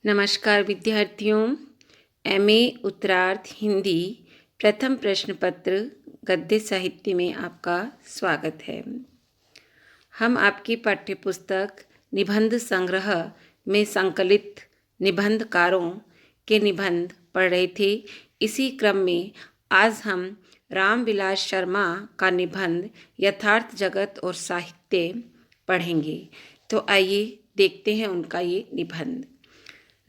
नमस्कार विद्यार्थियों। एमए उत्तरार्ध हिंदी प्रथम प्रश्न पत्र गद्य साहित्य में आपका स्वागत है। हम आपकी पाठ्यपुस्तक निबंध संग्रह में संकलित निबंधकारों के निबंध पढ़ रहे थे। इसी क्रम में आज हम रामविलास शर्मा का निबंध यथार्थ जगत और साहित्य पढ़ेंगे। तो आइए देखते हैं उनका ये निबंध।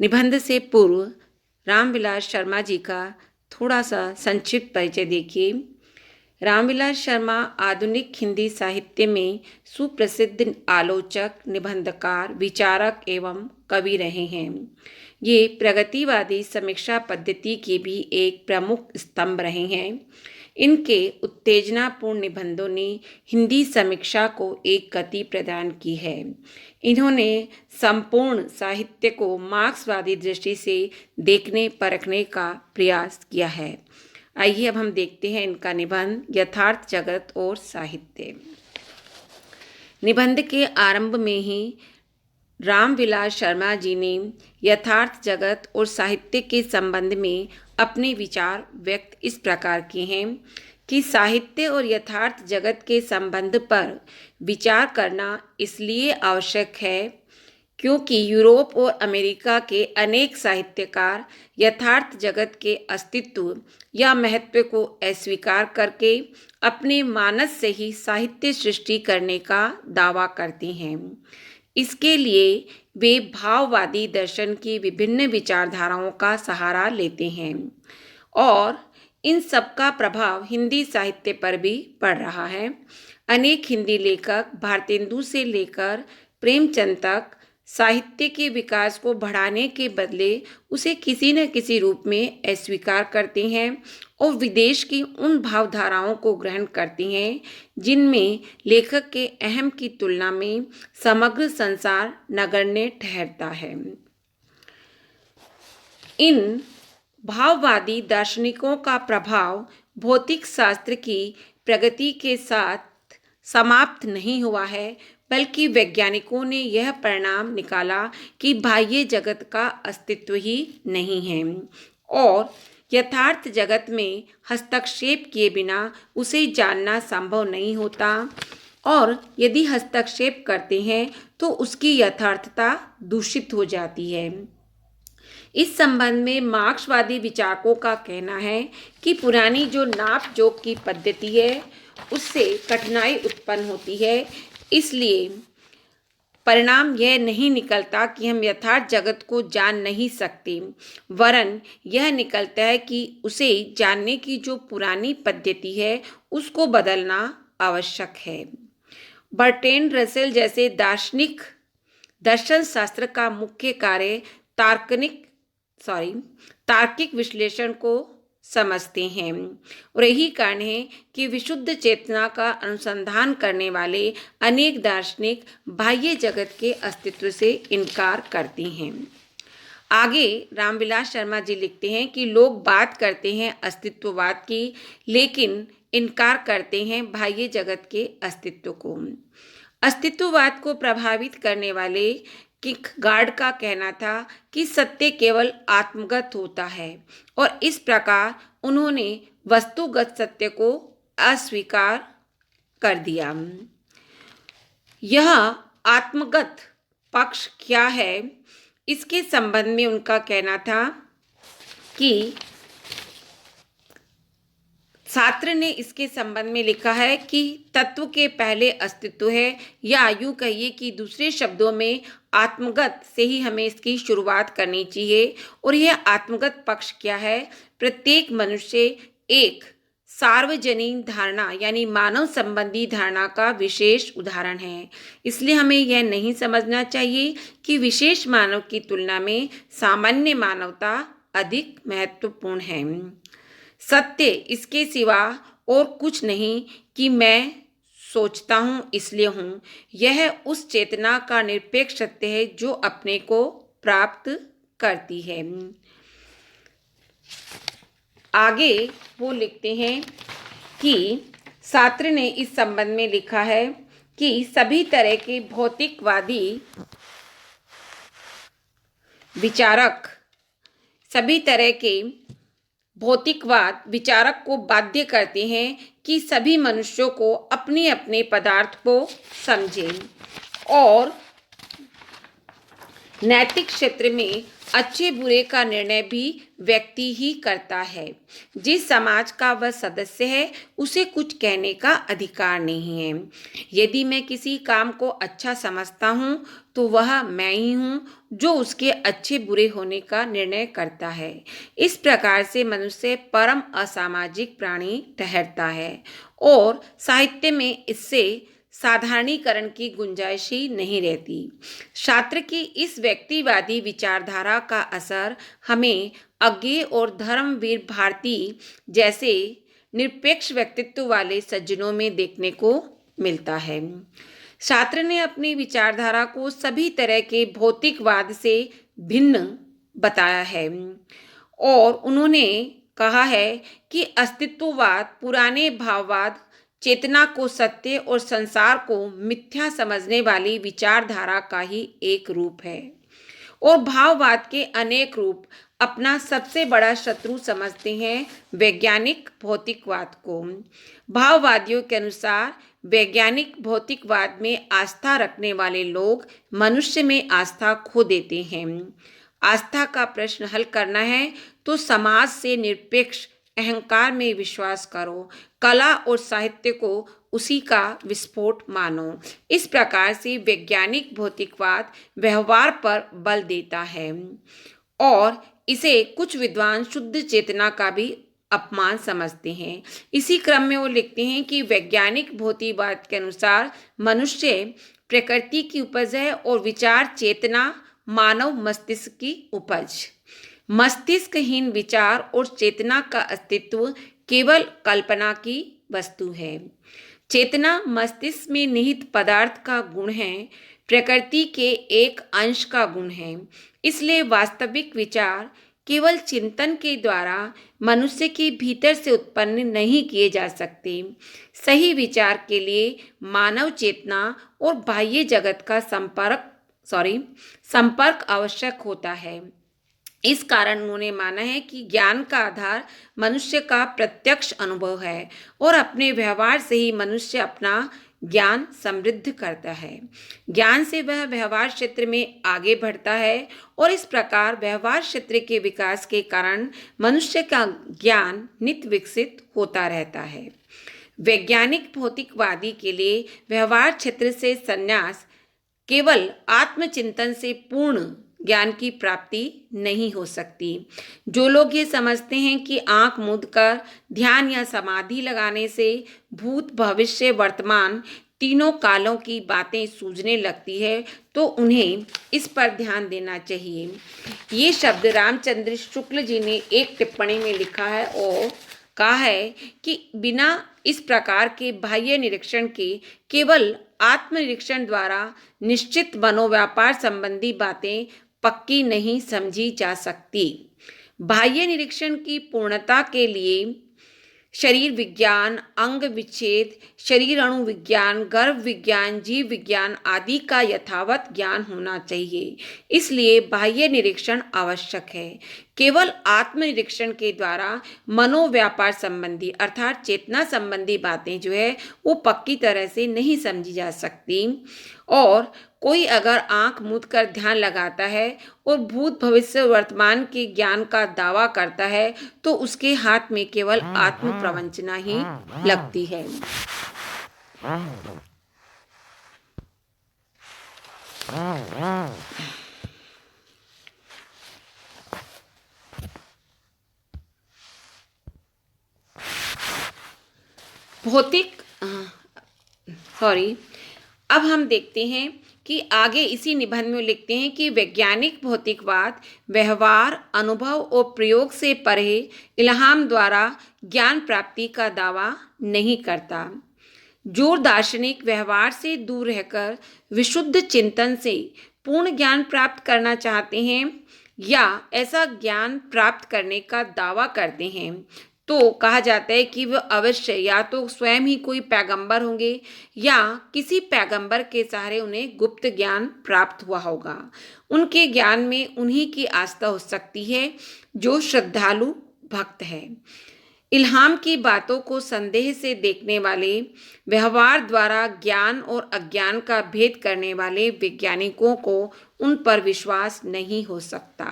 निबंध से पूर्व रामविलास शर्मा जी का थोड़ा सा संक्षिप्त परिचय देखिए। रामविलास शर्मा आधुनिक हिंदी साहित्य में सुप्रसिद्ध आलोचक, निबंधकार, विचारक एवं कवि रहे हैं। ये प्रगतिवादी समीक्षा पद्धति के भी एक प्रमुख स्तंभ रहे हैं। इनके उत्तेजनापूर्ण निबंधों ने हिंदी समीक्षा को एक गति प्रदान की है। इन्होंने संपूर्ण साहित्य को मार्क्सवादी दृष्टि से देखने परखने का प्रयास किया है। आइए अब हम देखते हैं इनका निबंध यथार्थ जगत और साहित्य। निबंध के आरंभ में ही रामविलास शर्मा जी ने यथार्थ जगत और साहित्य के संबंध में अपने विचार व्यक्त इस प्रकार किए हैं कि साहित्य और यथार्थ जगत के संबंध पर विचार करना इसलिए आवश्यक है क्योंकि यूरोप और अमेरिका के अनेक साहित्यकार यथार्थ जगत के अस्तित्व या महत्व को अस्वीकार करके अपने मानस से ही साहित्य सृष्टि करने का दावा करते हैं। इसके लिए वे भाववादी दर्शन की विभिन्न विचारधाराओं का सहारा लेते हैं और इन सब का प्रभाव हिंदी साहित्य पर भी पड़ रहा है। अनेक हिंदी लेखक भारतेंदु से लेकर प्रेमचंद तक साहित्य के विकास को बढ़ाने के बदले उसे किसी न किसी रूप में अस्वीकार करते हैं और विदेश की उन भावधाराओं को ग्रहण करते हैं जिनमें लेखक के अहम की तुलना में समग्र संसार नगण्य ठहरता है। इन भाववादी दार्शनिकों का प्रभाव भौतिक शास्त्र की प्रगति के साथ समाप्त नहीं हुआ है, बल्कि वैज्ञानिकों ने यह परिणाम निकाला कि बाह्य जगत का अस्तित्व ही नहीं है और यथार्थ जगत में हस्तक्षेप किए बिना उसे जानना संभव नहीं होता और यदि हस्तक्षेप करते हैं तो उसकी यथार्थता दूषित हो जाती है। इस संबंध में मार्क्सवादी विचारकों का कहना है कि पुरानी जो नाप जोख की पद्धति है उससे कठिनाई उत्पन्न होती है, इसलिए परिणाम यह नहीं निकलता कि हम यथार्थ जगत को जान नहीं सकते, वरन यह निकलता है कि उसे जानने की जो पुरानी पद्धति है उसको बदलना आवश्यक है। बर्ट्रैंड रसेल जैसे दार्शनिक दर्शन शास्त्र का मुख्य कार्य तार्किक विश्लेषण को समझते हैं और यही कारण है कि विशुद्ध चेतना का अनुसंधान करने वाले अनेक दार्शनिक बाह्य जगत के अस्तित्व से इनकार करते हैं। आगे रामविलास शर्मा जी लिखते हैं कि लोग बात करते हैं अस्तित्ववाद की, लेकिन इनकार करते हैं बाह्य जगत के अस्तित्व को। अस्तित्ववाद को प्रभावित करने वाले किरकेगार्ड का कहना था कि सत्य केवल आत्मगत होता है और इस प्रकार उन्होंने वस्तुगत सत्य को अस्वीकार कर दिया। यह आत्मगत पक्ष क्या है, इसके संबंध में उनका कहना था कि सात्र ने इसके संबंध में लिखा है कि तत्व के पहले अस्तित्व है, या यूँ कहिए कि दूसरे शब्दों में आत्मगत से ही हमें इसकी शुरुआत करनी चाहिए। और यह आत्मगत पक्ष क्या है? प्रत्येक मनुष्य एक सार्वजनीन धारणा यानी मानव संबंधी धारणा का विशेष उदाहरण है। इसलिए हमें यह नहीं समझना चाहिए कि विशेष मानव की तुलना में सामान्य मानवता अधिक महत्वपूर्ण है। सत्य इसके सिवा और कुछ नहीं कि मैं सोचता हूँ इसलिए हूँ, यह उस चेतना का निरपेक्ष सत्य है जो अपने को प्राप्त करती है। आगे वो लिखते हैं कि सात्र ने इस संबंध में लिखा है कि सभी तरह के भौतिकवादी विचारक सभी तरह के भौतिकवाद विचारक को बाध्य करते हैं कि सभी मनुष्यों को अपने अपने पदार्थ को समझें और नैतिक क्षेत्र में अच्छे बुरे का निर्णय भी व्यक्ति ही करता है। जिस समाज का वह सदस्य है उसे कुछ कहने का अधिकार नहीं है। यदि मैं किसी काम को अच्छा समझता हूँ तो वह मैं ही हूँ जो उसके अच्छे बुरे होने का निर्णय करता है। इस प्रकार से मनुष्य परम असामाजिक प्राणी ठहरता है और साहित्य में इससे साधारणीकरण की गुंजाइश ही नहीं रहती। शास्त्र की इस व्यक्तिवादी विचारधारा का असर हमें अज्ञेय और धर्मवीर भारती जैसे निरपेक्ष व्यक्तित्व वाले सज्जनों में देखने को मिलता है। शास्त्र ने अपनी विचारधारा को सभी तरह के भौतिकवाद से भिन्न बताया है और उन्होंने कहा है कि अस्तित्ववाद पुराने भाववाद चेतना को सत्य और संसार को मिथ्या समझने वाली विचारधारा का ही एक रूप है और भाववाद के अनेक रूप अपना सबसे बड़ा शत्रु समझते हैं वैज्ञानिक भौतिकवाद को। भाववादियों के अनुसार वैज्ञानिक भौतिकवाद में आस्था रखने वाले लोग मनुष्य में आस्था खो देते हैं। आस्था का प्रश्न हल करना है तो समाज से निरपेक्ष अहंकार में विश्वास करो, कला और साहित्य को उसी का विस्फोट मानो। इस प्रकार से वैज्ञानिक भौतिकवाद व्यवहार पर बल देता है और इसे कुछ विद्वान शुद्ध चेतना का भी अपमान समझते हैं। इसी क्रम में वो लिखते हैं कि वैज्ञानिक भौतिकवाद के अनुसार मनुष्य प्रकृति की उपज है और विचार चेतना मानव मस्तिष्क की उपज। मस्तिष्कहीन विचार और चेतना का अस्तित्व केवल कल्पना की वस्तु है। चेतना मस्तिष्क में निहित पदार्थ का गुण है, प्रकृति के एक अंश का गुण है। इसलिए वास्तविक विचार केवल चिंतन के द्वारा मनुष्य के भीतर से उत्पन्न नहीं किए जा सकते। सही विचार के लिए मानव चेतना और बाह्य जगत का संपर्क आवश्यक होता है। इस कारण उन्होंने माना है कि ज्ञान का आधार मनुष्य का प्रत्यक्ष अनुभव है और अपने व्यवहार से ही मनुष्य अपना ज्ञान समृद्ध करता है। ज्ञान से वह व्यवहार क्षेत्र में आगे बढ़ता है और इस प्रकार व्यवहार क्षेत्र के विकास के कारण मनुष्य का ज्ञान नित्य विकसित होता रहता है। वैज्ञानिक भौतिकवादी के लिए व्यवहार क्षेत्र से संन्यास केवल आत्मचिंतन से पूर्ण ज्ञान की प्राप्ति नहीं हो सकती। जो लोग ये समझते हैं कि आंख मूंद कर ध्यान या समाधि लगाने से भूत भविष्य वर्तमान तीनों कालों की बातें सूझने लगती है तो उन्हें इस पर ध्यान देना चाहिए। ये शब्द रामचंद्र शुक्ल जी ने एक टिप्पणी में लिखा है और कहा है कि बिना इस प्रकार के बाह्य निरीक्षण के केवल आत्मनिरीक्षण द्वारा निश्चित मनोव्यापार संबंधी बातें पक्की नहीं समझी जा सकती। बाह्य निरीक्षण की पूर्णता के लिए शरीर विज्ञान, अंग विच्छेद, शरीर अणु विज्ञान, गर्भ विज्ञान, जीव विज्ञान आदि का यथावत ज्ञान होना चाहिए। इसलिए बाह्य निरीक्षण आवश्यक है। केवल आत्मनिरीक्षण के द्वारा मनोव्यापार संबंधी अर्थात चेतना संबंधी बातें जो है वो पक्की तरह से नहीं समझी जा सकती। और कोई अगर आंख मूंद कर ध्यान लगाता है और भूत भविष्य वर्तमान के ज्ञान का दावा करता है तो उसके हाथ में केवल आत्म प्रवंचना ही लगती है। अब हम देखते हैं कि आगे इसी निबंध में लिखते हैं कि वैज्ञानिक भौतिकवाद व्यवहार, अनुभव और प्रयोग से परे इल्हाम द्वारा ज्ञान प्राप्ति का दावा नहीं करता। जो दार्शनिक व्यवहार से दूर रहकर विशुद्ध चिंतन से पूर्ण ज्ञान प्राप्त करना चाहते हैं या ऐसा ज्ञान प्राप्त करने का दावा करते हैं तो कहा जाता है कि वह अवश्य या तो स्वयं ही कोई पैगंबर होंगे या किसी पैगंबर के सहारे उन्हें गुप्त ज्ञान प्राप्त हुआ होगा। उनके ज्ञान में उन्हीं की आस्था हो सकती है जो श्रद्धालु भक्त है। इल्हाम की बातों को संदेह से देखने वाले, व्यवहार द्वारा ज्ञान और अज्ञान का भेद करने वाले वैज्ञानिकों को उन पर विश्वास नहीं हो सकता।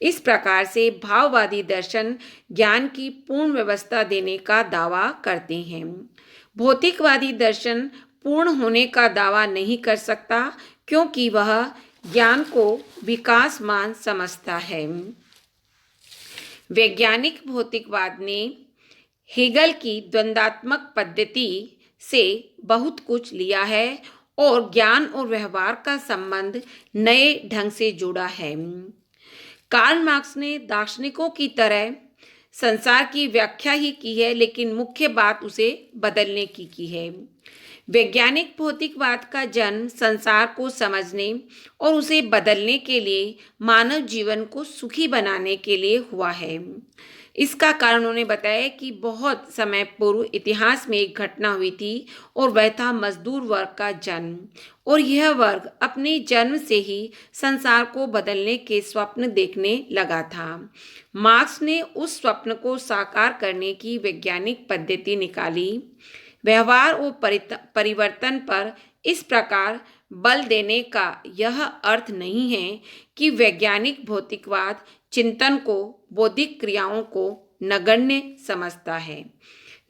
इस प्रकार से भाववादी दर्शन ज्ञान की पूर्ण व्यवस्था देने का दावा करते हैं। भौतिकवादी दर्शन पूर्ण होने का दावा नहीं कर सकता क्योंकि वह ज्ञान को विकासमान समझता है। वैज्ञानिक भौतिकवाद ने हेगल की द्वंद्वात्मक पद्धति से बहुत कुछ लिया है और ज्ञान और व्यवहार का संबंध नए ढंग से जुड़ा है। कार्ल मार्क्स ने दार्शनिकों की तरह संसार की व्याख्या ही की है, लेकिन मुख्य बात उसे बदलने की है। वैज्ञानिक भौतिकवाद का जन्म संसार को समझने और उसे बदलने के लिए, मानव जीवन को सुखी बनाने के लिए हुआ है। इसका कारण उन्होंने बताया कि बहुत समय पूर्व इतिहास में एक घटना हुई थी और वह था मजदूर वर्ग का जन्म, और यह वर्ग अपने जन्म से ही संसार को बदलने के स्वप्न देखने लगा था। मार्क्स ने उस स्वप्न को साकार करने की वैज्ञानिक पद्धति निकाली। व्यवहार और परिवर्तन पर इस प्रकार बल देने का यह अर्थ नहीं है कि वैज्ञानिक भौतिकवाद चिंतन को, बौद्धिक क्रियाओं को नगण्य समझता है।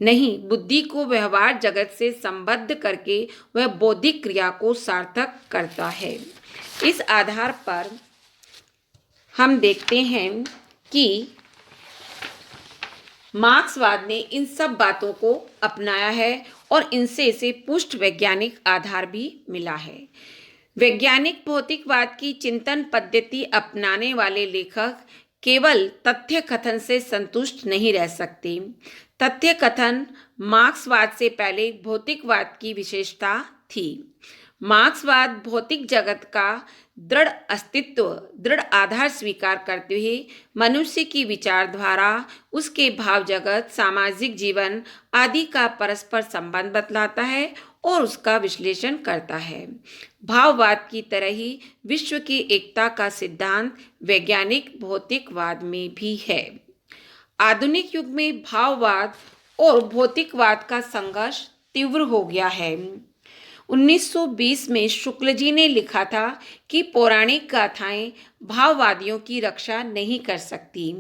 नहीं, बुद्धि को व्यवहार जगत से संबद्ध करके वह बौद्धिक क्रिया को सार्थक करता है। इस आधार पर हम देखते हैं कि मार्क्सवाद ने इन सब बातों को अपनाया है और इनसे इसे पुष्ट वैज्ञानिक आधार भी मिला है। वैज्ञानिक भौतिकवाद की चिंतन पद्धति अपनाने वाले लेखक केवल तथ्य कथन से संतुष्ट नहीं रह सकते। तथ्य कथन मार्क्सवाद से पहले भौतिकवाद की विशेषता थी। मार्क्सवाद भौतिक जगत का दृढ़ अस्तित्व, दृढ़ आधार स्वीकार करते हुए मनुष्य की विचारधारा, उसके भाव जगत, सामाजिक जीवन आदि का परस्पर संबंध बतलाता है और उसका विश्लेषण करता है। भाववाद की तरह ही विश्व की एकता का सिद्धांत वैज्ञानिक भौतिकवाद में भी है। आधुनिक युग में भाववाद और भौतिकवाद का संघर्ष तीव्र हो गया है। 1920 में शुक्ल जी ने लिखा था कि पौराणिक गाथाएं भाववादियों की रक्षा नहीं कर सकती।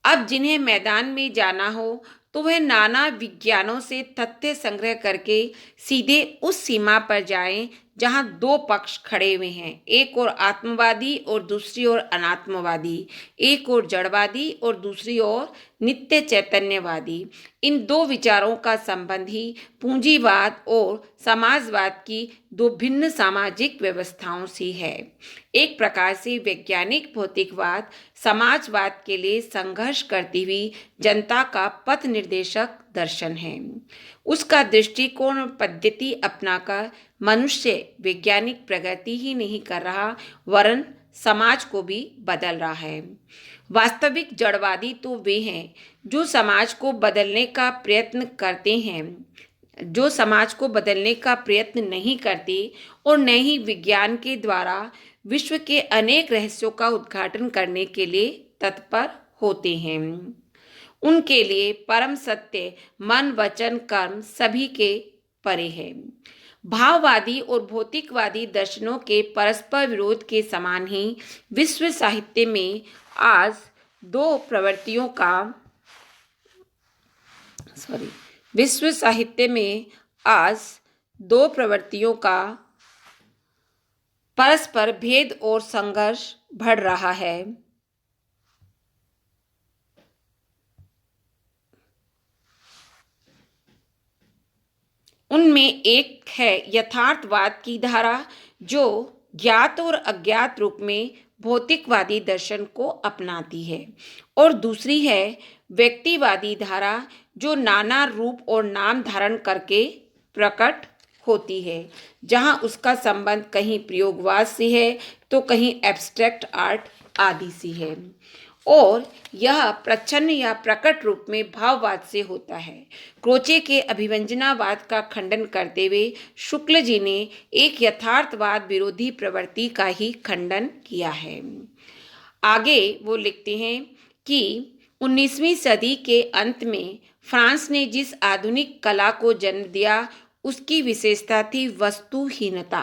अब जिन्हें मैदान में जाना हो तो वह नाना विज्ञानों से तथ्य संग्रह करके सीधे उस सीमा पर जाएं जहां दो पक्ष खड़े हुए हैं, एक ओर आत्मवादी और दूसरी ओर अनात्मवादी, एक ओर जड़वादी और दूसरी ओर नित्य चैतन्यवादी। इन दो विचारों का संबंध ही पूंजीवाद और समाजवाद की दो भिन्न सामाजिक व्यवस्थाओं से है। एक प्रकार से वैज्ञानिक भौतिकवाद समाजवाद के लिए संघर्ष करती हुई जनता का पथ निर्देशक दर्शन है। उसका दृष्टिकोण और पद्धति अपनाकर मनुष्य वैज्ञानिक प्रगति ही नहीं कर रहा, वरन समाज को भी बदल रहा है। वास्तविक जड़वादी तो वे हैं जो समाज को बदलने का प्रयत्न करते हैं, जो समाज को बदलने का प्रयत्न नहीं करते और न ही विज्ञान के द्वारा विश्व के अनेक रहस्यों का उद्घाटन करने के लिए तत्पर होते हैं। उनके लिए परम सत्य मन, वचन, कर्म सभी के परे है। भाववादी और भौतिकवादी दर्शनों के परस्पर विरोध के समान ही विश्व साहित्य में आज दो प्रवृत्तियों का परस्पर भेद और संघर्ष बढ़ रहा है। उनमें एक है यथार्थवाद की धारा जो ज्ञात और अज्ञात रूप में भौतिकवादी दर्शन को अपनाती है, और दूसरी है व्यक्तिवादी धारा जो नाना रूप और नाम धारण करके प्रकट होती है, जहां उसका संबंध कहीं प्रयोगवाद से है तो कहीं एब्स्ट्रैक्ट आर्ट आदि से है। और यह प्रच्छन्न या प्रकट रूप में भाववाद से होता है। क्रोचे के अभिव्यंजनावाद का खंडन करते हुए शुक्ल जी ने एक यथार्थवाद विरोधी प्रवृत्ति का ही खंडन किया है। आगे वो लिखते हैं कि 19वीं सदी के अंत में फ्रांस ने जिस आधुनिक कला को जन्म दिया उसकी विशेषता थी वस्तुहीनता,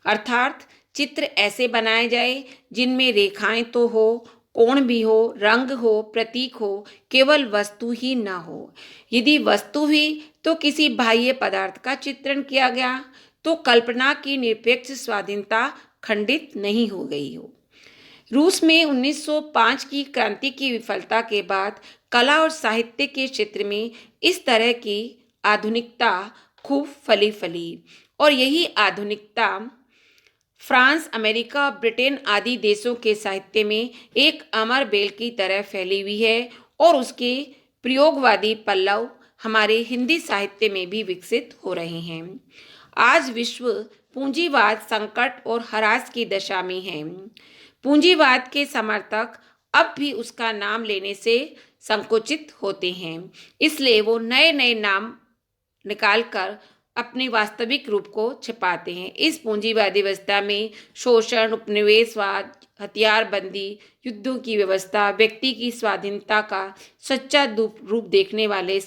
अर्थात चित्र ऐसे बनाए जाए जिनमें रेखाएं तो हो, कोण भी हो, रंग हो, प्रतीक हो, केवल वस्तु ही ना हो। यदि वस्तु हुई तो किसी बाह्य पदार्थ का चित्रण किया गया तो कल्पना की निरपेक्ष स्वाधीनता खंडित नहीं हो गई हो। रूस में 1905 की क्रांति की विफलता के बाद कला और साहित्य के क्षेत्र में इस तरह की आधुनिकता खूब फली और यही आधुनिकता फ्रांस, अमेरिका, ब्रिटेन आदि देशों के साहित्य में एक अमर बेल की तरह फैली हुई है और उसके प्रयोगवादी पल्लव हमारे हिंदी साहित्य में भी विकसित हो रहे हैं। आज विश्व पूंजीवाद संकट और ह्रास की दशा में है। पूंजीवाद के समर्थक अब भी उसका नाम लेने से संकोचित होते हैं, इसलिए वो नए नए नाम निकालकर अपने वास्तविक रूप को छिपाते हैं। इस पूंजीवादी व्यवस्था में शोषण, उपनिवेशवाद, हथियारबंदी, युद्धों की व्यवस्था, व्यक्ति की स्वाधीनता का सच्चा रूप देखने वाले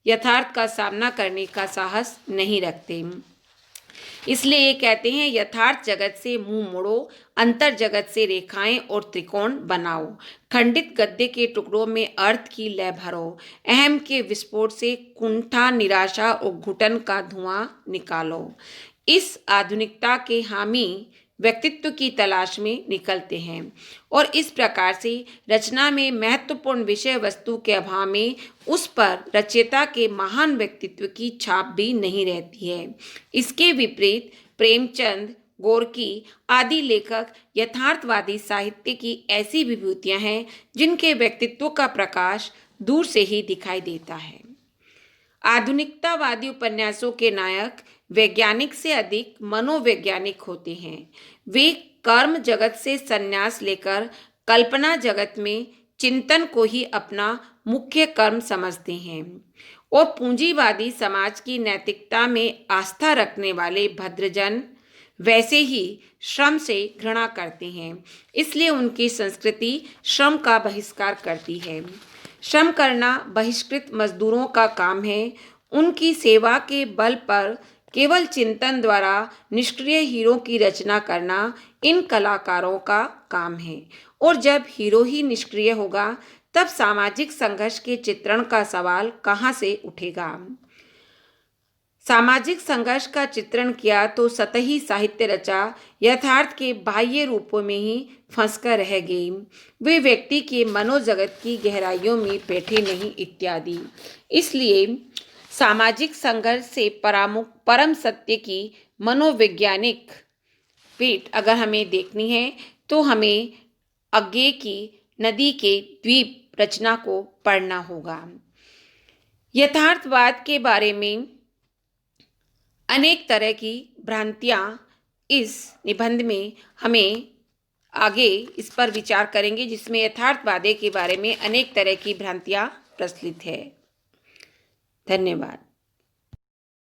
यथार्थ का सामना करने का साहस नहीं रखते। इसलिए ये कहते हैं यथार्थ जगत से मुंह मोड़ो, अंतर जगत से रेखाएं और त्रिकोण बनाओ, खंडित गद्दे के टुकड़ों में अर्थ की लय भरो, अहम के विस्फोट से कुंठा, निराशा और घुटन का धुआं निकालो। इस आधुनिकता के हामी व्यक्तित्व की तलाश में निकलते हैं और इस प्रकार से रचना में महत्वपूर्ण विषय वस्तु के अभाव में उस पर रचयिता के महान व्यक्तित्व की छाप भी नहीं रहती है। इसके विपरीत प्रेमचंद, गोरकी आदि लेखक यथार्थवादी साहित्य की ऐसी विभूतियां हैं जिनके व्यक्तित्व का प्रकाश दूर से ही दिखाई देता है। आधुनिकतावादी उपन्यासों के नायक वैज्ञानिक से अधिक मनोवैज्ञानिक होते हैं। वे कर्म जगत से संन्यास लेकर कल्पना जगत में चिंतन को ही अपना मुख्य कर्म समझते हैं और पूंजीवादी समाज की नैतिकता में आस्था रखने वाले भद्रजन वैसे ही श्रम से घृणा करते हैं। इसलिए उनकी संस्कृति श्रम का बहिष्कार करती है। श्रम करना बहिष्कृत मजदूरों का काम है। उनकी सेवा के बल पर केवल चिंतन द्वारा निष्क्रिय हीरो की रचना करना इन कलाकारों का काम है और जब हीरो ही निष्क्रिय होगा तब सामाजिक संघर्ष के चित्रण का सवाल कहाँ से उठेगा। सामाजिक संघर्ष का चित्रण किया तो सतही साहित्य रचा यथार्थ के बाह्य रूपों में ही फंसकर रह गई। वे व्यक्ति के मनोजगत की गहराइयों में बैठे नहीं इत्यादि। इसलिए सामाजिक संघर्ष से परम सत्य की मनोवैज्ञानिक पीठ अगर हमें देखनी है तो हमें अज्ञे की नदी के द्वीप रचना को पढ़ना होगा। यथार्थवाद के बारे में अनेक तरह की भ्रांतियाँ इस निबंध में हमें आगे इस पर विचार करेंगे, जिसमें यथार्थवाद के बारे में अनेक तरह की भ्रांतियाँ प्रचलित है। धन्यवाद।